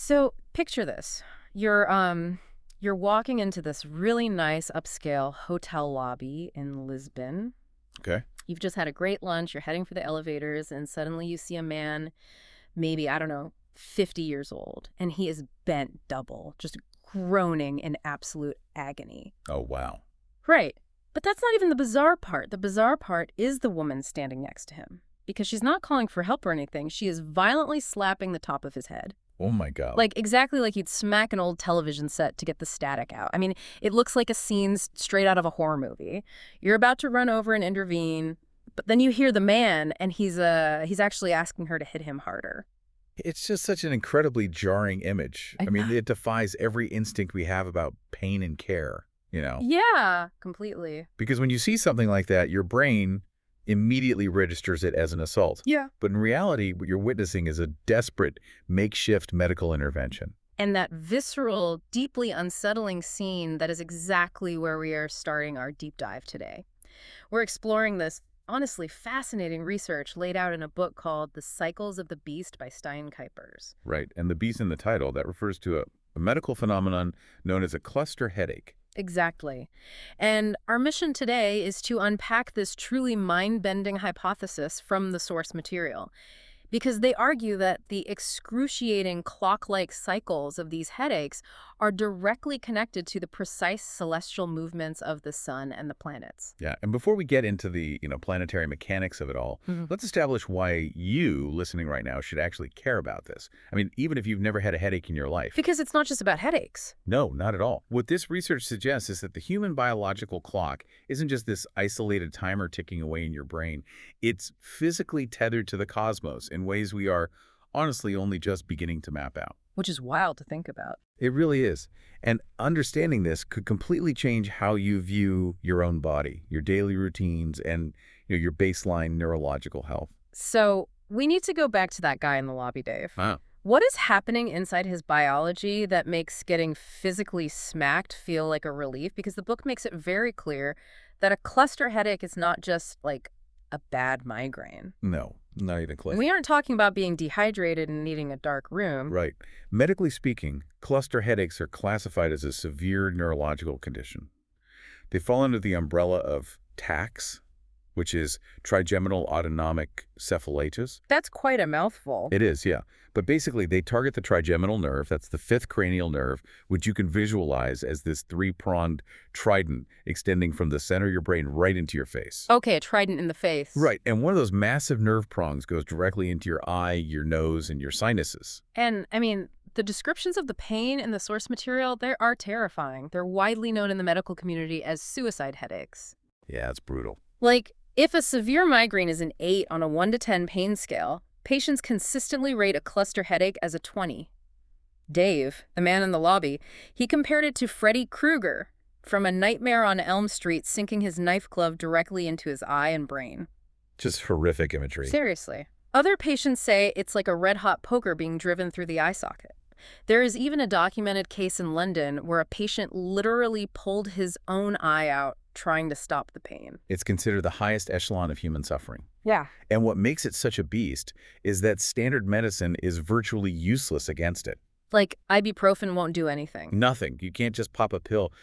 So picture this. You're walking into this really nice upscale hotel lobby in Lisbon. Okay. You've just had a great lunch, you're heading for the elevators, and suddenly you see a man, maybe, I don't know, 50 years old, and he is bent double, just groaning in absolute agony. Oh, wow. Right. But that's not even the bizarre part. The bizarre part is the woman standing next to him. Because she's not calling for help or anything. She is violently slapping the top of his head. Oh, my God. Like, exactly like you'd smack an old television set to get the static out. I mean, it looks like a scene straight out of a horror movie. You're about to run over and intervene, but then you hear the man, and he's actually asking her to hit him harder. It's just such an incredibly jarring image. I mean, it defies every instinct we have about pain and care, Yeah, completely. Because when you see something like that, your brain immediately registers it as an assault. Yeah. But in reality, what you're witnessing is a desperate makeshift medical intervention. And that visceral, deeply unsettling scene, that is exactly where we are starting our deep dive today. We're exploring this honestly fascinating research laid out in a book called The Cycles of the Beast by Stein Kuipers. Right. And the beast in the title, that refers to a medical phenomenon known as a cluster headache. Exactly. And our mission today is to unpack this truly mind-bending hypothesis from the source material. Because they argue that the excruciating clock-like cycles of these headaches are directly connected to the precise celestial movements of the sun and the planets. Yeah. And before we get into the, planetary mechanics of it all, let's establish why you, listening right now, should actually care about this. I mean, even if you've never had a headache in your life. Because it's not just about headaches. No, not at all. What this research suggests is that the human biological clock isn't just this isolated timer ticking away in your brain. It's physically tethered to the cosmos in ways we are honestly only just beginning to map out. Which is wild to think about. It really is. And understanding this could completely change how you view your own body, your daily routines, and your baseline neurological health. So we need to go back to that guy in the lobby, Dave. Wow. What is happening inside his biology that makes getting physically smacked feel like a relief? Because the book makes it very clear that a cluster headache is not just like a bad migraine. No, not even close. We aren't talking about being dehydrated and needing a dark room. Right. Medically speaking, cluster headaches are classified as a severe neurological condition. They fall under the umbrella of TACS, which is trigeminal autonomic cephalitis. That's quite a mouthful. It is, yeah. But basically, they target the trigeminal nerve, that's the fifth cranial nerve, which you can visualize as this three-pronged trident extending from the center of your brain right into your face. Okay, a trident in the face. Right, and one of those massive nerve prongs goes directly into your eye, your nose, and your sinuses. And, I mean, the descriptions of the pain in the source material, they are terrifying. They're widely known in the medical community as suicide headaches. Yeah, it's brutal. Like, if a severe migraine is an 8 on a 1 to 10 pain scale, patients consistently rate a cluster headache as a 20. Dave, the man in the lobby, he compared it to Freddy Krueger from A Nightmare on Elm Street sinking his knife glove directly into his eye and brain. Just horrific imagery. Seriously. Other patients say it's like a red-hot poker being driven through the eye socket. There is even a documented case in London where a patient literally pulled his own eye out trying to stop the pain. It's considered the highest echelon of human suffering. Yeah. And what makes it such a beast is that standard medicine is virtually useless against it. Like, ibuprofen won't do anything. Nothing. You can't just pop a pill.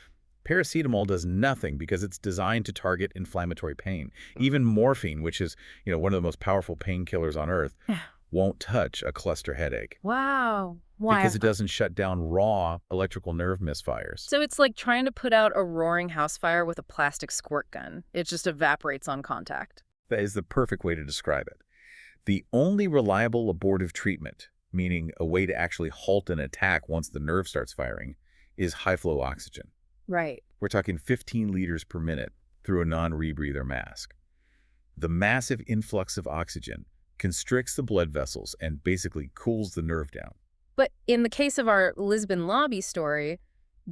Paracetamol does nothing because it's designed to target inflammatory pain. Even morphine, which is, one of the most powerful painkillers on earth, won't touch a cluster headache. Wow. Why? Because it doesn't shut down raw electrical nerve misfires. So it's like trying to put out a roaring house fire with a plastic squirt gun. It just evaporates on contact. That is the perfect way to describe it. The only reliable abortive treatment, meaning a way to actually halt an attack once the nerve starts firing, is high-flow oxygen. Right. We're talking 15 liters per minute through a non-rebreather mask. The massive influx of oxygen constricts the blood vessels and basically cools the nerve down. But in the case of our Lisbon lobby story,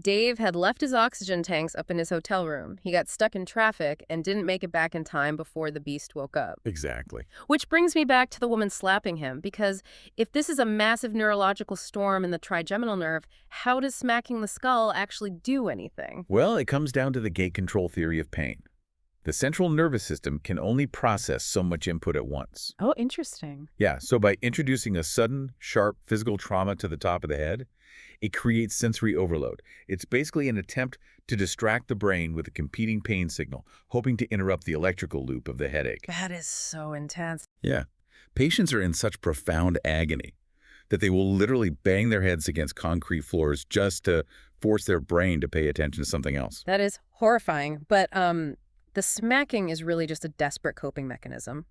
Dave had left his oxygen tanks up in his hotel room. He got stuck in traffic and didn't make it back in time before the beast woke up. Exactly. Which brings me back to the woman slapping him, because if this is a massive neurological storm in the trigeminal nerve, how does smacking the skull actually do anything? Well, it comes down to the gate control theory of pain. The central nervous system can only process so much input at once. Oh, interesting. Yeah, so by introducing a sudden, sharp physical trauma to the top of the head, it creates sensory overload. It's basically an attempt to distract the brain with a competing pain signal, hoping to interrupt the electrical loop of the headache. That is so intense. Yeah. Patients are in such profound agony that they will literally bang their heads against concrete floors just to force their brain to pay attention to something else. That is horrifying, but the smacking is really just a desperate coping mechanism.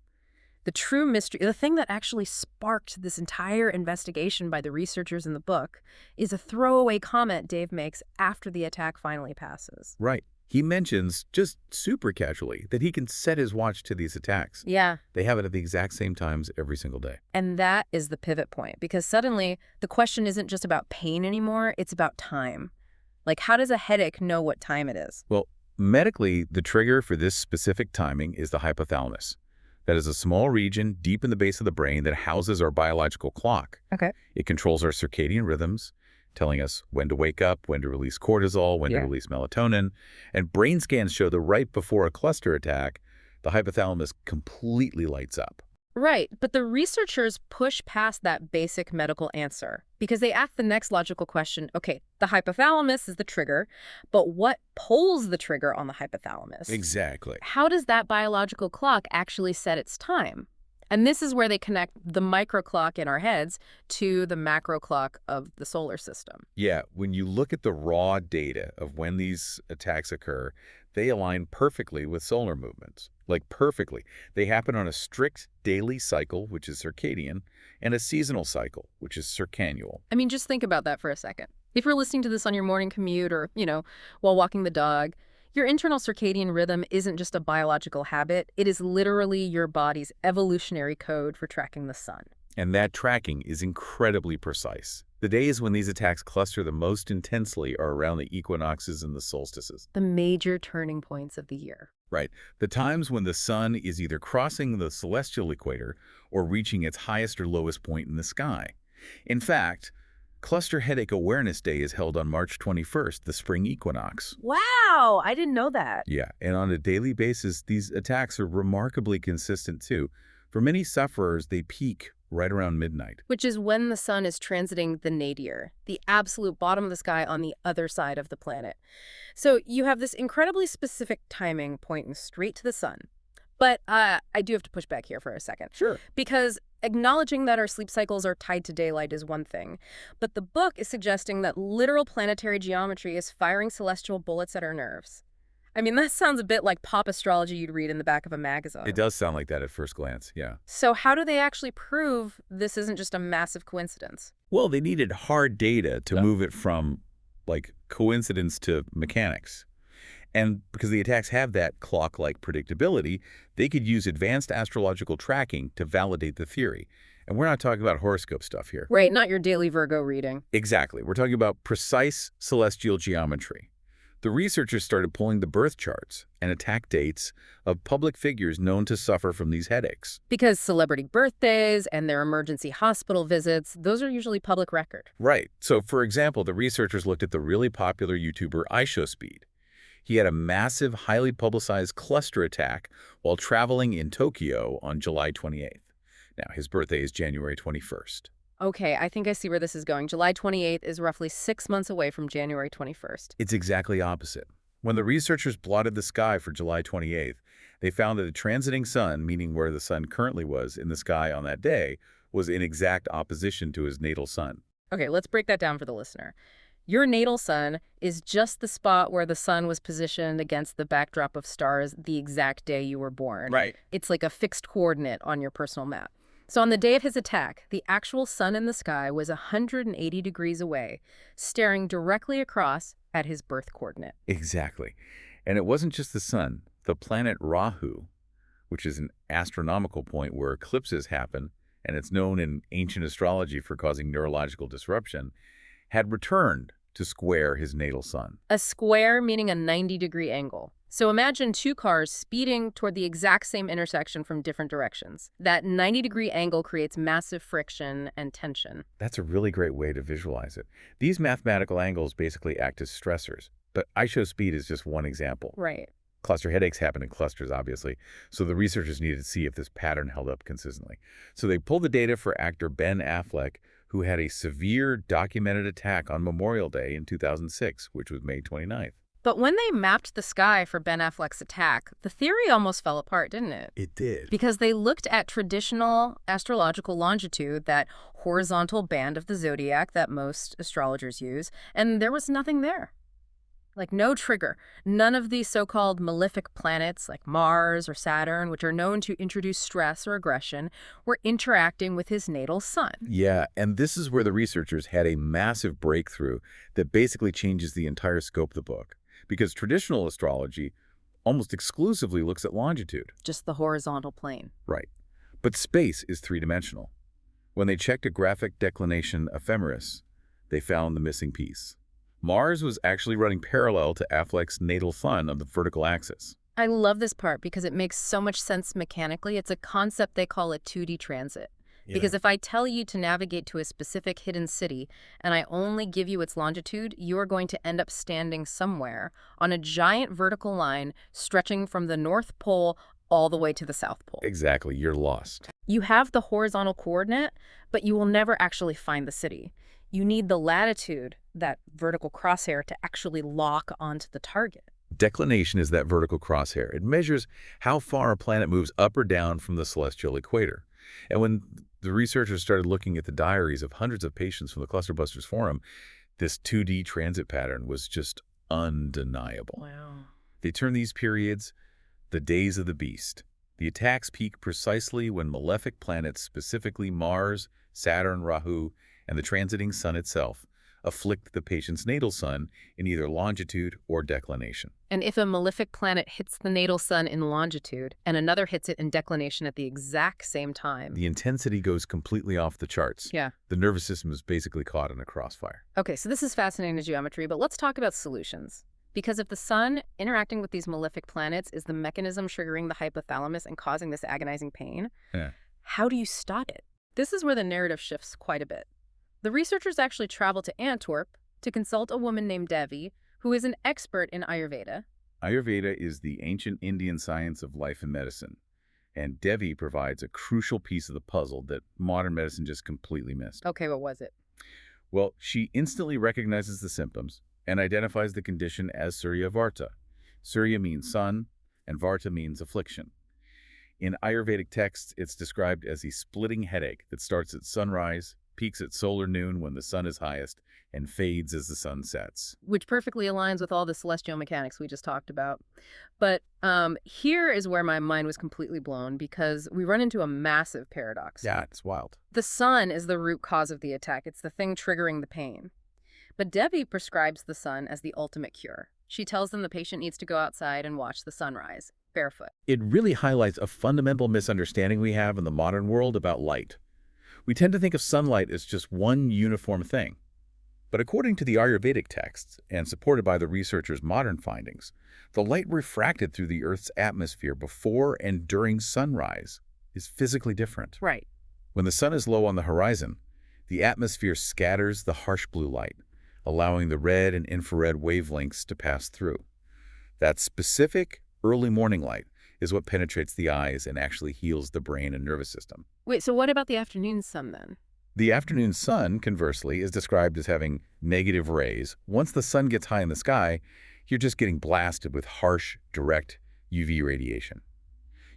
The true mystery, the thing that actually sparked this entire investigation by the researchers in the book, is a throwaway comment Dave makes after the attack finally passes. Right. He mentions, just super casually, that he can set his watch to these attacks. Yeah. They have it at the exact same times every single day. And that is the pivot point, because suddenly the question isn't just about pain anymore, it's about time. Like, how does a headache know what time it is? Well, medically, the trigger for this specific timing is the hypothalamus. That is a small region deep in the base of the brain that houses our biological clock. Okay. It controls our circadian rhythms, telling us when to wake up, when to release cortisol, when to release melatonin. And brain scans show that right before a cluster attack, the hypothalamus completely lights up. Right, but the researchers push past that basic medical answer because they ask the next logical question. Okay, the hypothalamus is the trigger, but what pulls the trigger on the hypothalamus? Exactly. How does that biological clock actually set its time? And this is where they connect the micro clock in our heads to the macro clock of the solar system. Yeah, when you look at the raw data of when these attacks occur, they align perfectly with solar movements. Like perfectly. They happen on a strict daily cycle, which is circadian, and a seasonal cycle, which is circannual. I mean, just think about that for a second. If you're listening to this on your morning commute or, while walking the dog, your internal circadian rhythm isn't just a biological habit. It is literally your body's evolutionary code for tracking the sun. And that tracking is incredibly precise. The days when these attacks cluster the most intensely are around the equinoxes and the solstices. The major turning points of the year. Right. The times when the sun is either crossing the celestial equator or reaching its highest or lowest point in the sky. In fact, Cluster Headache Awareness Day is held on March 21st, the spring equinox. Wow, I didn't know that. Yeah, and on a daily basis, these attacks are remarkably consistent too. For many sufferers, they peak right around midnight. Which is when the sun is transiting the nadir, the absolute bottom of the sky on the other side of the planet. So you have this incredibly specific timing pointing straight to the sun. But I do have to push back here for a second. Sure. Because acknowledging that our sleep cycles are tied to daylight is one thing. But the book is suggesting that literal planetary geometry is firing celestial bullets at our nerves. I mean, that sounds a bit like pop astrology you'd read in the back of a magazine. It does sound like that at first glance, yeah. So how do they actually prove this isn't just a massive coincidence? Well, they needed hard data to move it from, like, coincidence to mechanics. And because the attacks have that clock-like predictability, they could use advanced astrological tracking to validate the theory. And we're not talking about horoscope stuff here. Right, not your daily Virgo reading. Exactly. We're talking about precise celestial geometry. The researchers started pulling the birth charts and attack dates of public figures known to suffer from these headaches. Because celebrity birthdays and their emergency hospital visits, those are usually public record. Right. So, for example, the researchers looked at the really popular YouTuber IShowSpeed. He had a massive, highly publicized cluster attack while traveling in Tokyo on July 28th. Now, his birthday is January 21st. Okay, I think I see where this is going. July 28th is roughly 6 months away from January 21st. It's exactly opposite. When the researchers plotted the sky for July 28th, they found that the transiting sun, meaning where the sun currently was in the sky on that day, was in exact opposition to his natal sun. Okay, let's break that down for the listener. Your natal sun is just the spot where the sun was positioned against the backdrop of stars the exact day you were born. Right. It's like a fixed coordinate on your personal map. So on the day of his attack, the actual sun in the sky was 180 degrees away, staring directly across at his birth coordinate. Exactly. And it wasn't just the sun. The planet Rahu, which is an astronomical point where eclipses happen, and it's known in ancient astrology for causing neurological disruption, had returned to square his natal sun. A square meaning a 90-degree angle. So imagine two cars speeding toward the exact same intersection from different directions. That 90-degree angle creates massive friction and tension. That's a really great way to visualize it. These mathematical angles basically act as stressors, but IShowSpeed is just one example. Right. Cluster headaches happen in clusters, obviously, so the researchers needed to see if this pattern held up consistently. So they pulled the data for actor Ben Affleck, who had a severe documented attack on Memorial Day in 2006, which was May 29th. But when they mapped the sky for Ben Affleck's attack, the theory almost fell apart, didn't it? It did. Because they looked at traditional astrological longitude, that horizontal band of the zodiac that most astrologers use, and there was nothing there. Like, no trigger. None of these so-called malefic planets like Mars or Saturn, which are known to introduce stress or aggression, were interacting with his natal sun. Yeah, and this is where the researchers had a massive breakthrough that basically changes the entire scope of the book. Because traditional astrology almost exclusively looks at longitude. Just the horizontal plane. Right. But space is three-dimensional. When they checked a graphic declination ephemeris, they found the missing piece. Mars was actually running parallel to Affleck's natal sun on the vertical axis. I love this part because it makes so much sense mechanically. It's a concept they call a 2D transit. Because if I tell you to navigate to a specific hidden city and I only give you its longitude, you are going to end up standing somewhere on a giant vertical line stretching from the North Pole all the way to the South Pole. Exactly, you're lost. You have the horizontal coordinate, but you will never actually find the city. You need the latitude, that vertical crosshair, to actually lock onto the target. Declination is that vertical crosshair. It measures how far a planet moves up or down from the celestial equator. And when the researchers started looking at the diaries of hundreds of patients from the Clusterbusters Forum, this 2D transit pattern was just undeniable. Wow. They term these periods the days of the beast. The attacks peak precisely when malefic planets, specifically Mars, Saturn, Rahu, and the transiting sun itself, afflict the patient's natal sun in either longitude or declination. And if a malefic planet hits the natal sun in longitude and another hits it in declination at the exact same time, The intensity goes completely off the charts. yeah. The nervous system is basically caught in a crossfire. Okay, so this is fascinating geometry, but let's talk about solutions. Because if the sun interacting with these malefic planets is the mechanism triggering the hypothalamus and causing this agonizing pain, Yeah. how do you stop it? This is where the narrative shifts quite a bit. The researchers actually traveled to Antwerp to consult a woman named Devi, who is an expert in Ayurveda. Ayurveda is the ancient Indian science of life and medicine, and Devi provides a crucial piece of the puzzle that modern medicine just completely missed. Okay, what was it? Well, she instantly recognizes the symptoms and identifies the condition as Surya Varta. Surya means sun, and Varta means affliction. In Ayurvedic texts, it's described as a splitting headache that starts at sunrise, peaks at solar noon when the sun is highest, and fades as the sun sets. Which perfectly aligns with all the celestial mechanics we just talked about. But here is where my mind was completely blown because we run into a massive paradox. Yeah, it's wild. The sun is the root cause of the attack. It's the thing triggering the pain. But Devi prescribes the sun as the ultimate cure. She tells them the patient needs to go outside and watch the sunrise, barefoot. It really highlights a fundamental misunderstanding we have in the modern world about light. We tend to think of sunlight as just one uniform thing. But according to the Ayurvedic texts, and supported by the researchers' modern findings, the light refracted through the Earth's atmosphere before and during sunrise is physically different. Right. When the sun is low on the horizon, the atmosphere scatters the harsh blue light, allowing the red and infrared wavelengths to pass through. That specific early morning light is what penetrates the eyes and actually heals the brain and nervous system. Wait, so what about the afternoon sun then? The afternoon sun, conversely, is described as having negative rays. Once the sun gets high in the sky, you're just getting blasted with harsh, direct UV radiation.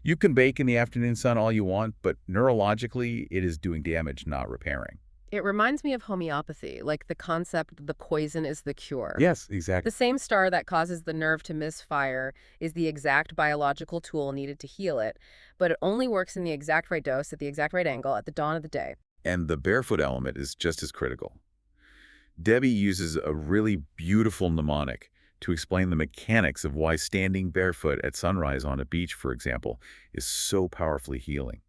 You can bake in the afternoon sun all you want, but neurologically, it is doing damage, not repairing. It reminds me of homeopathy, like the concept that the poison is the cure. Yes, exactly. The same star that causes the nerve to misfire is the exact biological tool needed to heal it, but it only works in the exact right dose at the exact right angle at the dawn of the day. And the barefoot element is just as critical. Debbie uses a really beautiful mnemonic to explain the mechanics of why standing barefoot at sunrise on a beach, for example, is so powerfully healing.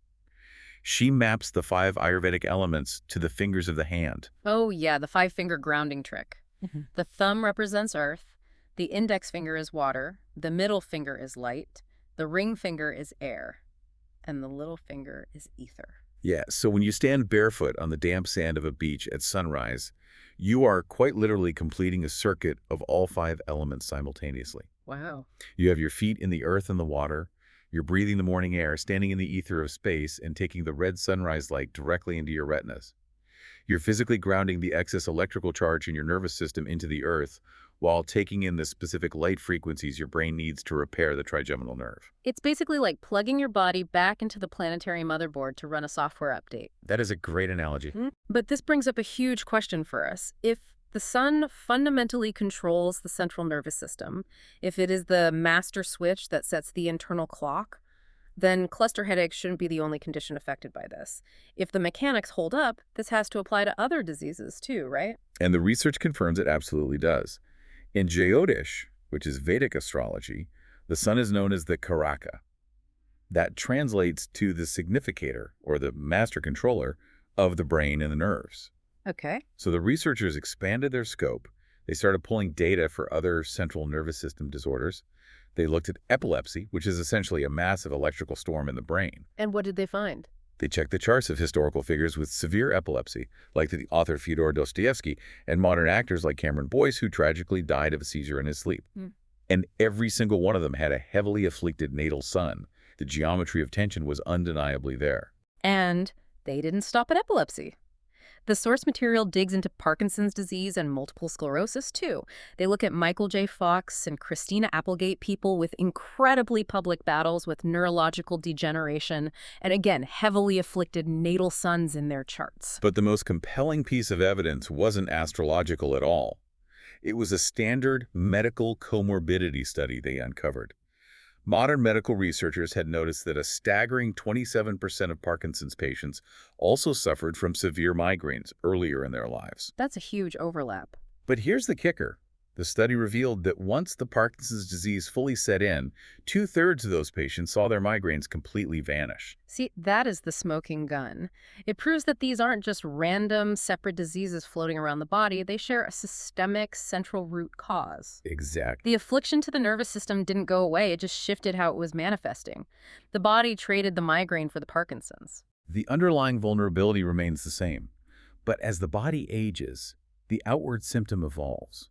She maps the 5 Ayurvedic elements to the fingers of the hand. Oh yeah, the 5-finger grounding trick. The thumb represents earth, the index finger is water, the middle finger is light, the ring finger is air, and the little finger is ether. Yeah, so when you stand barefoot on the damp sand of a beach at sunrise, you are quite literally completing a circuit of all five elements simultaneously. Wow. You have your feet in the earth and the water, you're breathing the morning air, standing in the ether of space, and taking the red sunrise light directly into your retinas. You're physically grounding the excess electrical charge in your nervous system into the earth while taking in the specific light frequencies your brain needs to repair the trigeminal nerve. It's basically like plugging your body back into the planetary motherboard to run a software update. That is a great analogy. But this brings up a huge question for us. If the sun fundamentally controls the central nervous system, if it is the master switch that sets the internal clock, then cluster headaches shouldn't be the only condition affected by this. If the mechanics hold up, this has to apply to other diseases too, right? And the research confirms it absolutely does. In Jyotish, which is Vedic astrology, the sun is known as the Karaka. That translates to the significator, or the master controller, of the brain and the nerves. Okay. So the researchers expanded their scope. They started pulling data for other central nervous system disorders. They looked at epilepsy, which is essentially a massive electrical storm in the brain. And what did they find? They checked the charts of historical figures with severe epilepsy, like the author Fyodor Dostoevsky, and modern actors like Cameron Boyce, who tragically died of a seizure in his sleep. And every single one of them had a heavily afflicted natal sun. The geometry of tension was undeniably there. And they didn't stop at epilepsy. The source material digs into Parkinson's disease and multiple sclerosis, too. They look at Michael J. Fox and Christina Applegate, people with incredibly public battles with neurological degeneration, and again, heavily afflicted natal suns in their charts. But the most compelling piece of evidence wasn't astrological at all. It was a standard medical comorbidity study they uncovered. Modern medical researchers had noticed that a staggering 27% of Parkinson's patients also suffered from severe migraines earlier in their lives. That's a huge overlap. But here's the kicker. The study revealed that once the Parkinson's disease fully set in, 2/3 of those patients saw their migraines completely vanish. See, that is the smoking gun. It proves that these aren't just random, separate diseases floating around the body. They share a systemic central root cause. Exactly. The affliction to the nervous system didn't go away. It just shifted how it was manifesting. The body traded the migraine for the Parkinson's. The underlying vulnerability remains the same. But as the body ages, the outward symptom evolves.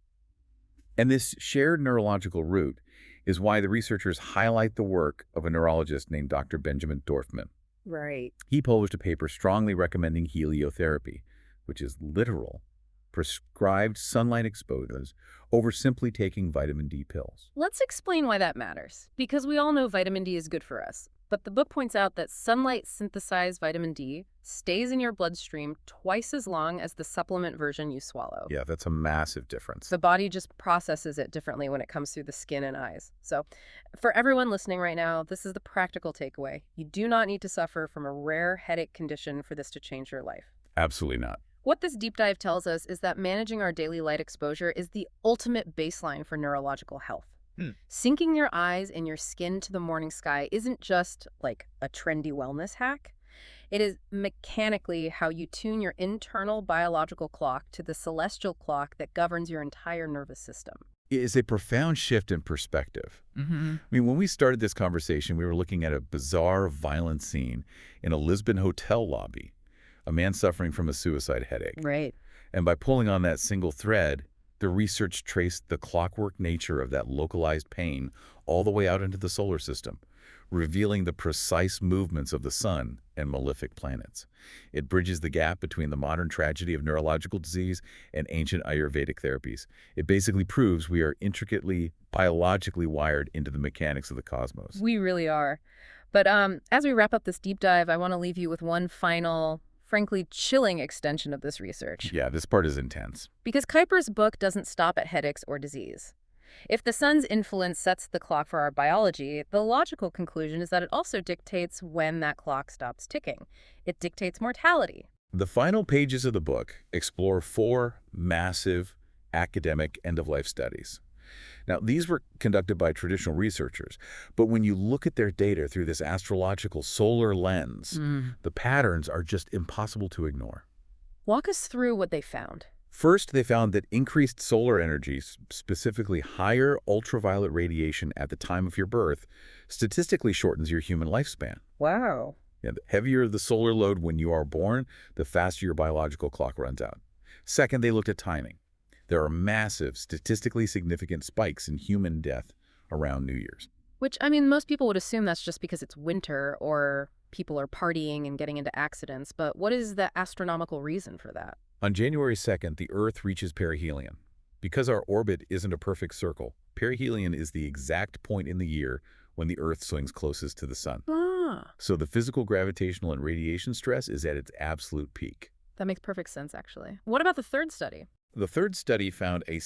And this shared neurological root is why the researchers highlight the work of a neurologist named Dr. Benjamin Dorfman. Right. He published a paper strongly recommending heliotherapy, which is literal, prescribed sunlight exposures over simply taking vitamin D pills. Let's explain why that matters. Because we all know vitamin D is good for us. But the book points out that sunlight-synthesized vitamin D stays in your bloodstream twice as long as the supplement version you swallow. Yeah, that's a massive difference. The body just processes it differently when it comes through the skin and eyes. So for everyone listening right now, this is the practical takeaway. You do not need to suffer from a rare headache condition for this to change your life. Absolutely not. What this deep dive tells us is that managing our daily light exposure is the ultimate baseline for neurological health. Syncing your eyes and your skin to the morning sky isn't just like a trendy wellness hack. It is mechanically how you tune your internal biological clock to the celestial clock that governs your entire nervous system. It is a profound shift in perspective. I mean, when we started this conversation, we were looking at a bizarre, violent scene in a Lisbon hotel lobby, a man suffering from a suicide headache. Right. And by pulling on that single thread, the research traced the clockwork nature of that localized pain all the way out into the solar system, revealing the precise movements of the sun and malefic planets. It bridges the gap between the modern tragedy of neurological disease and ancient Ayurvedic therapies. It basically proves we are intricately, biologically wired into the mechanics of the cosmos. We really are. But as we wrap up this deep dive, I want to leave you with one final, frankly, chilling extension of this research. Yeah, this part is intense. Because Kuiper's book doesn't stop at headaches or disease. If the sun's influence sets the clock for our biology, the logical conclusion is that it also dictates when that clock stops ticking. It dictates mortality. The final pages of the book explore 4 massive academic end-of-life studies. Now, these were conducted by traditional researchers, but when you look at their data through this astrological solar lens, the patterns are just impossible to ignore. Walk us through what they found. First, they found that increased solar energy, specifically higher ultraviolet radiation at the time of your birth, statistically shortens your human lifespan. Wow. Yeah, the heavier the solar load when you are born, the faster your biological clock runs out. Second, they looked at timing. There are massive, statistically significant spikes in human death around New Year's. Which, I mean, most people would assume that's just because it's winter or people are partying and getting into accidents, but what is the astronomical reason for that? On January 2nd, the Earth reaches perihelion. Because our orbit isn't a perfect circle, perihelion is the exact point in the year when the Earth swings closest to the sun. Ah, So the physical, gravitational, and radiation stress is at its absolute peak. that makes perfect sense, actually. What about the third study? The third study found a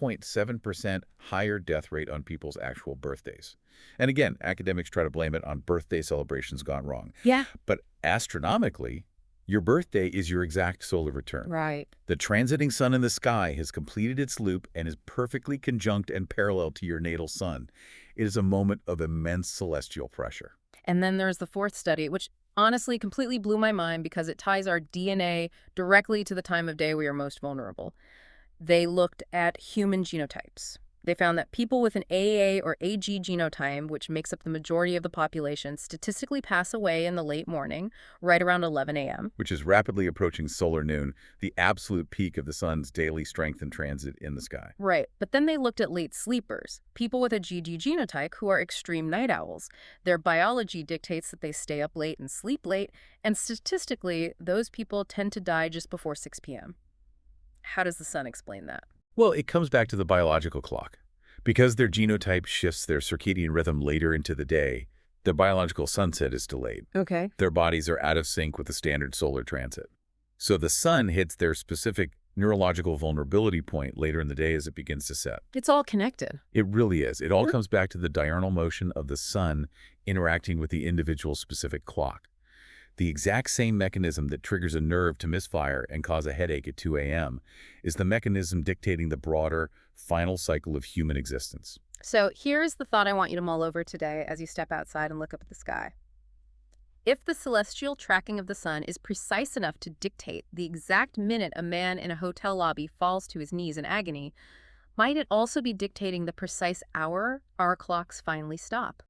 6.7% higher death rate on people's actual birthdays. And again, academics try to blame it on birthday celebrations gone wrong. Yeah. But astronomically, your birthday is your exact solar return. Right. The transiting sun in the sky has completed its loop and is perfectly conjunct and parallel to your natal sun. It is a moment of immense celestial pressure. And then there's the fourth study, which honestly completely blew my mind because it ties our DNA directly to the time of day we are most vulnerable. They looked at human genotypes. They found that people with an AA or AG genotype, which makes up the majority of the population, statistically pass away in the late morning, right around 11 a.m. Which is rapidly approaching solar noon, the absolute peak of the sun's daily strength and transit in the sky. Right, but then they looked at late sleepers, people with a GG genotype who are extreme night owls. Their biology dictates that they stay up late and sleep late, and statistically, those people tend to die just before 6 p.m. How does the sun explain that? Well, it comes back to the biological clock. Because their genotype shifts their circadian rhythm later into the day, their biological sunset is delayed. Okay. Their bodies are out of sync with the standard solar transit. So the sun hits their specific neurological vulnerability point later in the day as it begins to set. It's all connected. It really is. It all comes back to the diurnal motion of the sun interacting with the individual's specific clock. The exact same mechanism that triggers a nerve to misfire and cause a headache at 2 a.m. is the mechanism dictating the broader, final cycle of human existence. So here's the thought I want you to mull over today as you step outside and look up at the sky. If the celestial tracking of the sun is precise enough to dictate the exact minute a man in a hotel lobby falls to his knees in agony, might it also be dictating the precise hour our clocks finally stop?